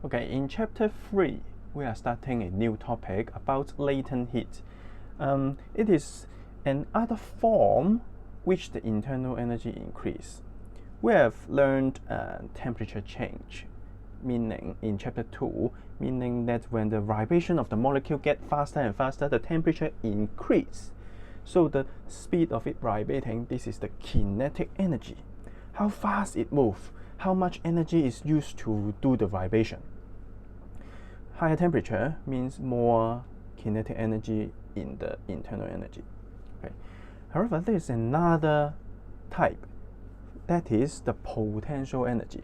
Okay, in chapter 3, we are starting a new topic about latent heat. It is another form which the internal energy increase. We have learned temperature change, meaning in chapter 2, meaning that when the vibration of the molecule get faster and faster, the temperature increase. So the speed of it vibrating, this is the kinetic energy. How fast it moves, how much energy is used to do the vibration. Higher temperature means more kinetic energy in the internal energy. Okay. However, there is another type, that is the potential energy.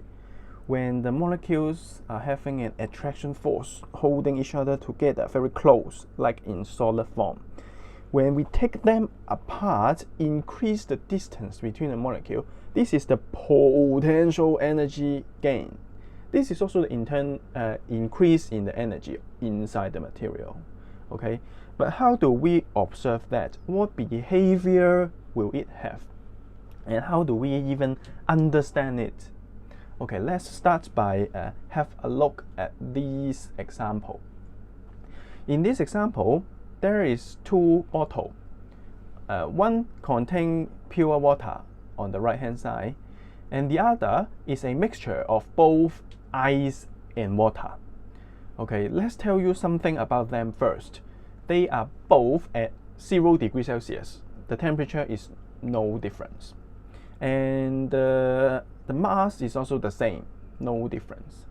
When the molecules are having an attraction force holding each other together very close, like in solid form. When we take them apart, increase the distance between the molecule, this is the potential energy gain. This is also the increase in the energy inside the material. Okay, but how do we observe that? What behavior will it have? And how do we even understand it? Okay, let's start by have a look at this example. In this example, there is two bottles. One contains pure water on the right hand side, and the other is a mixture of both ice and water. Okay, let's tell you something about them first. They are both at 0 degrees Celsius. The temperature is no difference. And the mass is also the same, no difference.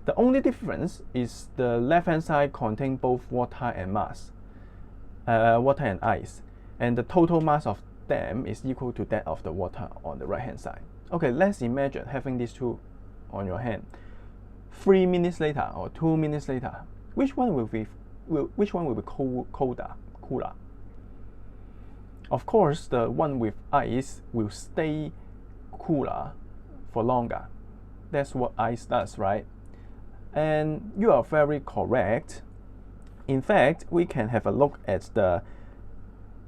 The only difference is the left hand side contains both water and water and ice. And the total mass of them is equal to that of the water on the right hand side. Okay, let's imagine having these two on your hand. 3 minutes later or 2 minutes later, which one will be cooler? Of course, the one with ice will stay cooler for longer. That's what ice does, right? And you are very correct. In fact, we can have a look at the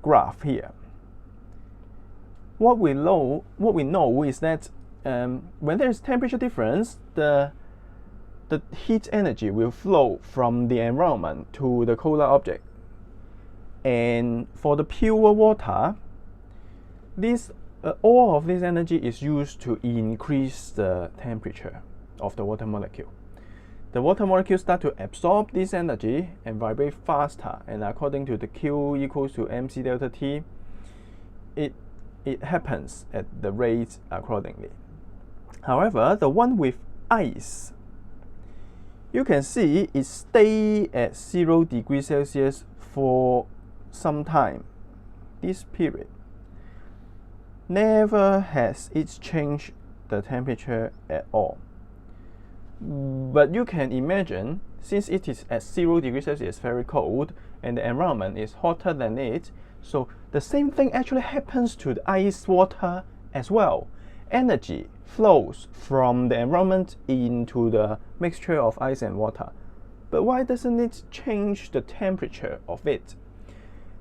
graph here. What we know is that when there is temperature difference, the heat energy will flow from the environment to the colder object. And for the pure water, all of this energy is used to increase the temperature of the water molecule. The water molecule start to absorb this energy and vibrate faster, and according to the Q equals to mc delta T, it happens at the rate accordingly. However, the one with ice, you can see it stay at 0 degrees Celsius for some time. This period never has it changed the temperature at all. But you can imagine, since it is at 0 degrees Celsius, very cold, and the environment is hotter than it, so the same thing actually happens to the ice water as well. Energy flows from the environment into the mixture of ice and water. But why doesn't it change the temperature of it?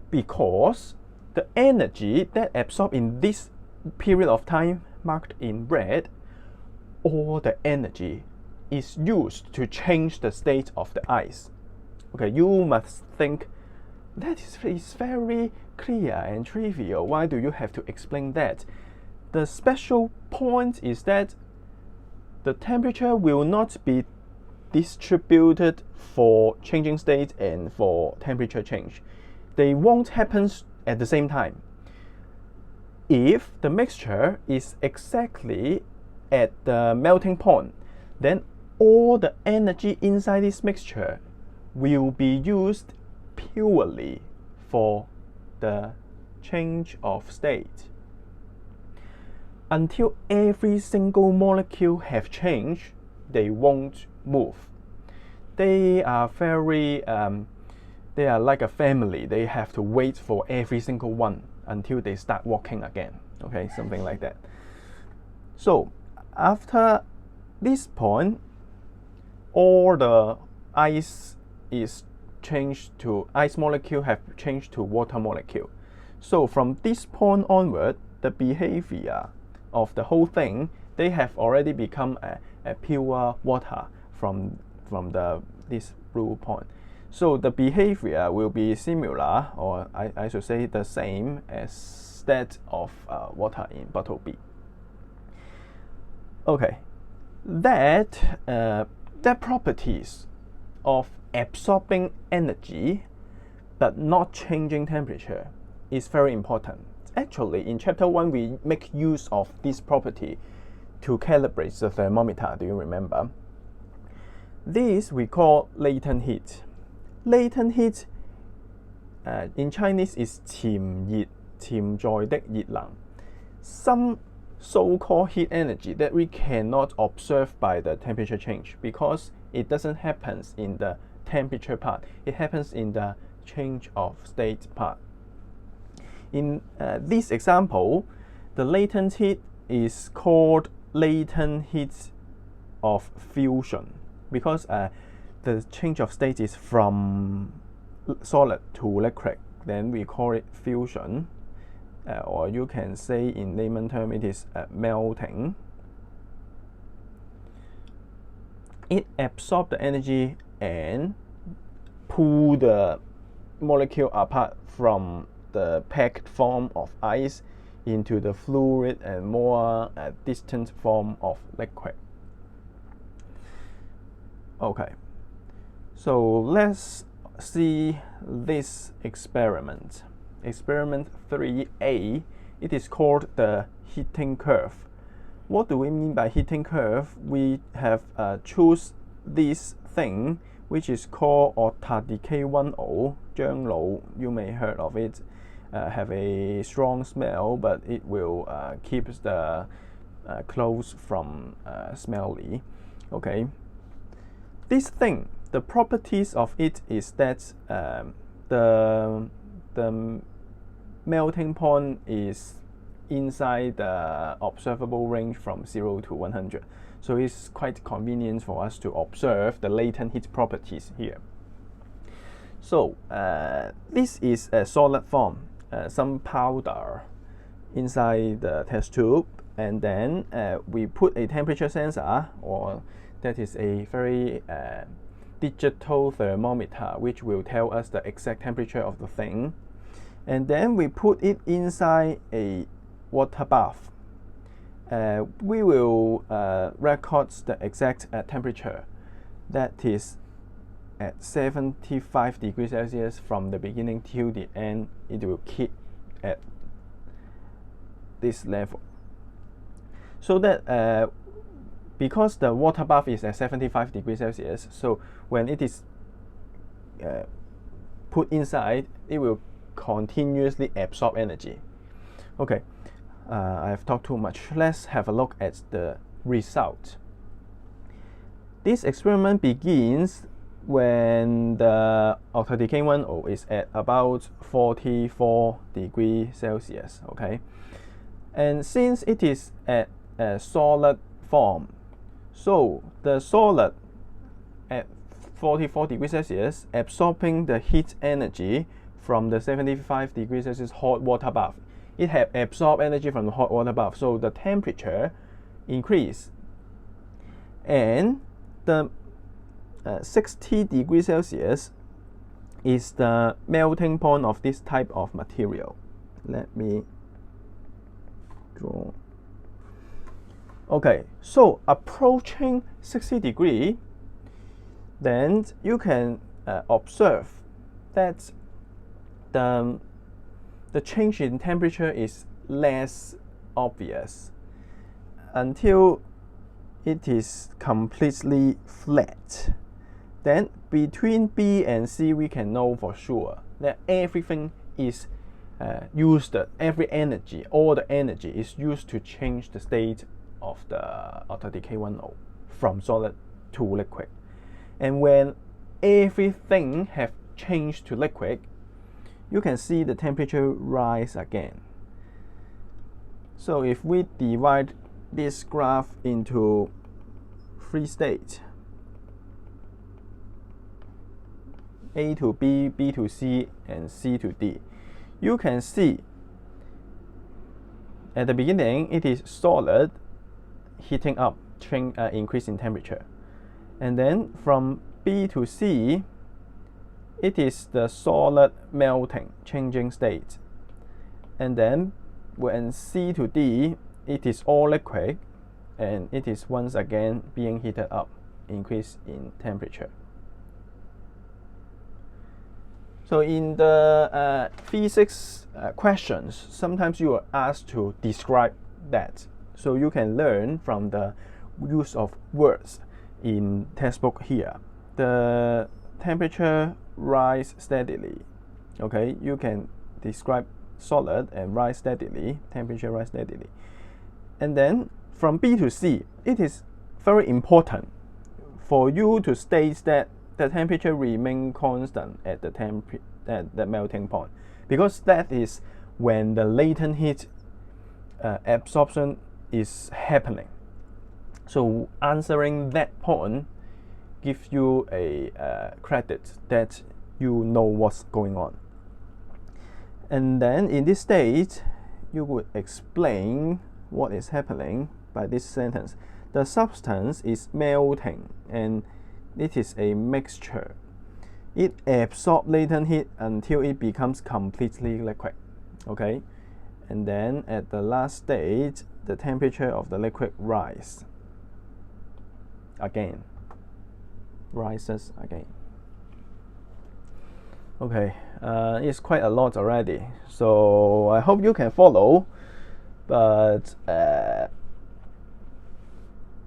Because the energy that absorbed in this period of time marked in red, all the energy is used to change the state of the ice. Okay, you must think that is very clear and trivial. Why do you have to explain that? The special point is that the temperature will not be distributed for changing state and for temperature change. They won't happen at the same time. If the mixture is exactly at the melting point, then all the energy inside this mixture will be used purely for the change of state. Until every single molecule have changed, they won't move. They are like a family. They have to wait for every single one until they start walking again. Okay, something like that. So after this point, all the ice molecule have changed to water molecule. So from this point onward, the behavior of the whole thing, they have already become a pure water from from this blue point. So the behavior will be similar, or I should say the same as that of water in bottle B. Okay, that properties of absorbing energy but not changing temperature is very important. Actually, in chapter 1, we make use of this property to calibrate the thermometer. Do you remember? This we call latent heat. Latent heat in Chinese is 潛熱,潛在的熱能. Some so-called heat energy that we cannot observe by the temperature change because it doesn't happen in the temperature part. It happens in the change of state part. In this example, the latent heat is called latent heat of fusion because the change of state is from solid to liquid. Then we call it fusion, or you can say in layman term it is melting. It absorbs the energy and pull the molecule apart from the packed form of ice into the fluid and more distant form of liquid. Okay, so let's see this experiment. Experiment 3A, it is called the heating curve. What do we mean by heating curve? We have choose this thing which is called 卧塔 decay 1O, 樟腦, you may heard of it. Have a strong smell, but it will keep the clothes from smelly. Okay, this thing, the properties of it is that the melting point is inside the observable range from 0 to 100. So it's quite convenient for us to observe the latent heat properties here. So this is a solid form, some powder inside the test tube, and then we put a temperature sensor, or that is a very digital thermometer which will tell us the exact temperature of the thing. And then we put it inside a water bath. We will record the exact temperature, that is at 75 degrees Celsius from the beginning till the end. It will keep at this level. So that because the water bath is at 75 degrees Celsius, so when it is put inside, it will continuously absorb energy. Okay, I have talked too much. Let's have a look at the result. This experiment begins when the decay 1O is at about 44 degrees Celsius. Okay, and since it is at a solid form, so the solid at 44 degrees Celsius absorbing the heat energy from the 75 degrees Celsius hot water bath. It have absorbed energy from the hot water bath, so the temperature increase, and the 60 degrees Celsius is the melting point of this type of material. Let me draw. Okay, so approaching 60 degrees, then you can observe that the change in temperature is less obvious until it is completely flat. Then between B and C, we can know for sure that everything is used, every energy, all the energy is used to change the state of the decay 1O from solid to liquid. And when everything have changed to liquid, you can see the temperature rise again. So if we divide this graph into 3 states, A to B, B to C, and C to D, you can see at the beginning it is solid, heating up, increase in temperature. And then from B to C, it is the solid melting, changing state. And then when C to D, it is all liquid, and it is once again being heated up, increase in temperature. So in the physics questions, sometimes you are asked to describe that. So you can learn from the use of words in textbook here. The temperature rise steadily. Okay, you can describe solid and rise steadily, temperature rise steadily. And then from B to C, it is very important for you to state that the temperature remain constant at the melting point, because that is when the latent heat absorption is happening. So answering that point gives you a credit that you know what's going on. And then in this stage, you would explain what is happening by this sentence. The substance is melting and it is a mixture. It absorbs latent heat until it becomes completely liquid. Okay? And then at the last stage, the temperature of the liquid rises again. Okay, it's quite a lot already, so I hope you can follow. But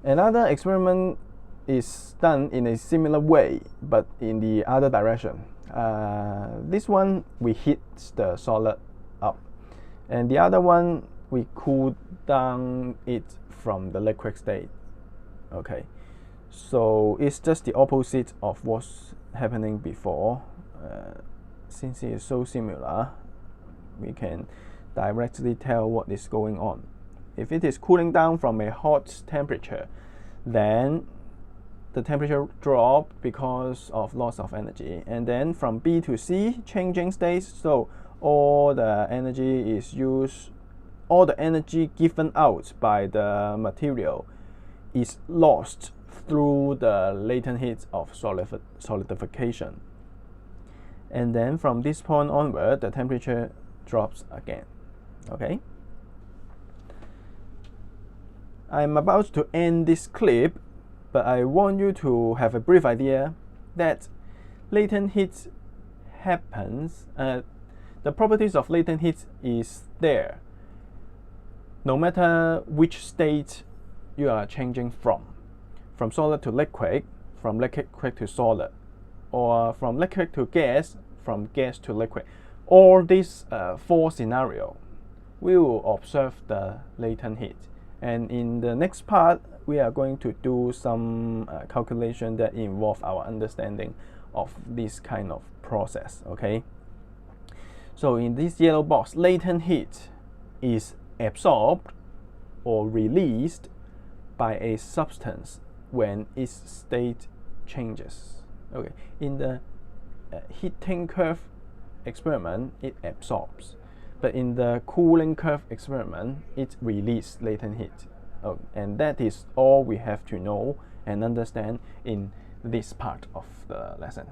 another experiment is done in a similar way, but in the other direction. This one we heat the solid up, and the other one we cool down it from the liquid state. Okay, so it's just the opposite of what's happening before. Since it is so similar, we can directly tell what is going on. If it is cooling down from a hot temperature, then the temperature drop because of loss of energy. And then from B to C, changing states, so all the energy is used, all the energy given out by the material is lost through the latent heat of solidification. And then from this point onward, the temperature drops again. Okay? I'm about to end this clip, but I want you to have a brief idea that latent heat happens. The properties of latent heat is there, no matter which state you are changing from solid to liquid, from liquid to solid, or from liquid to gas, from gas to liquid. All these four scenarios, we will observe the latent heat. And in the next part, we are going to do some calculation that involve our understanding of this kind of process. Okay. So in this yellow box, latent heat is absorbed or released by a substance when its state changes. Okay. In the heating curve experiment, it absorbs. But in the cooling curve experiment, it releases latent heat. And that is all we have to know and understand in this part of the lesson.